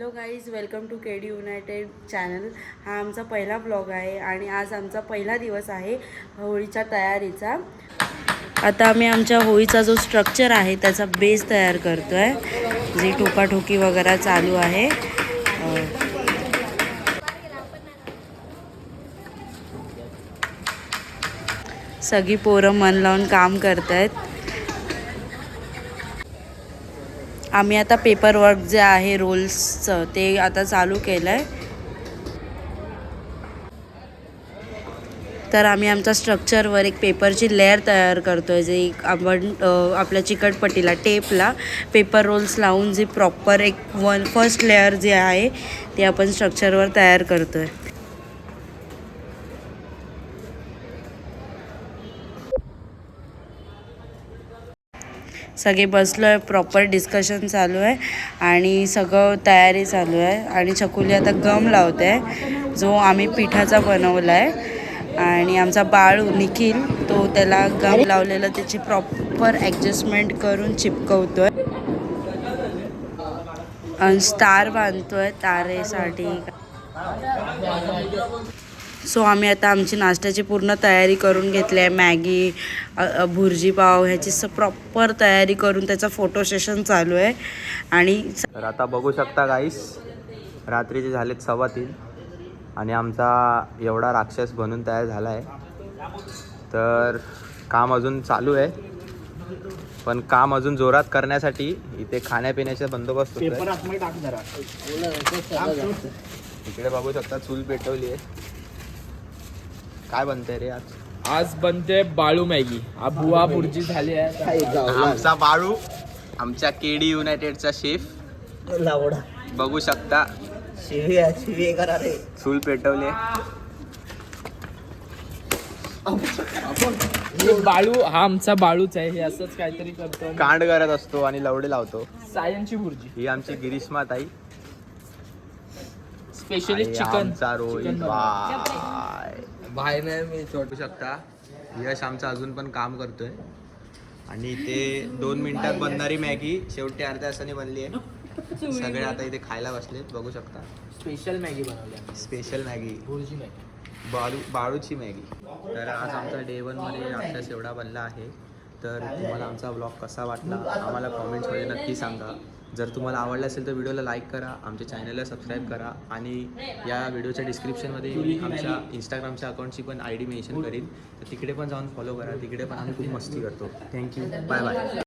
Hello guys, welcome to KD united channel. हा आमचा पहिला ब्लॉग आहे आणि आज आमचा पहिला दिवस आहे होळीच्या तयारीचा. आता आम्ही आमच्या होळीचा जो स्ट्रक्चर आहे त्याचा बेस तयार करतो आहे. जी ठोकाठोकी वगैरे चालू आहे. सगळी पोरं मन लावून काम करत आहेत. आम्ही आता पेपर वर्क जे आहे रोल्सचं ते आता चालू केलं आहे. तर आम्ही आमच्या स्ट्रक्चरवर एक पेपरची लेअर तयार करतो आहे. जे आपण आपल्या चिकटपट्टीला टेपला पेपर रोल्स लावून जी प्रॉपर एक फर्स्ट लेअर जे आहे ते आपण स्ट्रक्चरवर तयार करतो आहे. सगळे बसलो आहे, प्रॉपर डिस्कशन चालू आहे आणि सगळं तयारी चालू आहे. आणि चकुली आता गम लावते आहे जो आम्ही पिठाचा बनवला आहे. आणि आमचा बाळू निखिल तो त्याला गम लावलेलं त्याची प्रॉपर ॲडजस्टमेंट करून चिपकवतो आहे आणि स्टार बांधतो आहे तारेसाठी. सो आम्ही आता आमची नाश्त्याची पूर्ण तयारी करून घेतली आहे. मॅगी, भुर्जी पाव ह्याची प्रॉपर तयारी करून त्याचा फोटो सेशन चालू आहे. आणि तर आता बघू शकता गाईस, रात्रीचे झालेत 3:15 आणि आमचा एवढा राक्षस बनून तयार झाला आहे. तर काम अजून चालू आहे, पण काम अजून जोरात करण्यासाठी इथे खाण्यापिण्याचा बंदोबस्त होतोय. इकडे बघू शकता चूल पेटवली आहे. काय बनतंय रे आज? आज बनते बाळू मॅगी. बुवा भुर्जी झाली आहे. आमचा बाळू, आमच्या केडी युनायटेडचा शेफ बघू शकता. चूल पेटवले. बाळू हा आमचा बाळूच आहे. हे असंच काहीतरी करतो, कांड करत असतो आणि लवडे लावतो. सायनची भुर्जी ही आमची गिरीश्मा ताई, स्पेशलिस्ट चिकन. आमचा रोहित बाय नाही मी बघू शकता. यश आमचा अजून पण काम करतोय आणि इथे 2 मिनिटात बनणारी मॅगी शेवटी अर्ध्या तासाने बनली आहे. सगळे आता इथे खायला बसलेत. बघू शकता स्पेशल मॅगी बनवली. स्पेशल मॅगी, भुर्जी मॅगी, बाळूची मॅगी. तर आज आमचा डे 1 मध्ये राक्षस एवढा बनला आहे. तर तुम्हाला आमचा ब्लॉग कसा वाटला आम्हाला कॉमेंट्समध्ये नक्की सांगा. जर तुम्हाला आवडला असेल तर व्हिडिओला लाईक करा, आमच्या चॅनलला सबस्क्राईब करा आणि या व्हिडिओच्या डिस्क्रिप्शनमध्ये मी आमच्या इंस्टाग्रामच्या अकाउंटची पण ID मेन्शन करीन. तर तिकडे पण जाऊन फॉलो करा. तिकडे पण आम्ही खूप मस्ती करतो. Thank you, bye bye.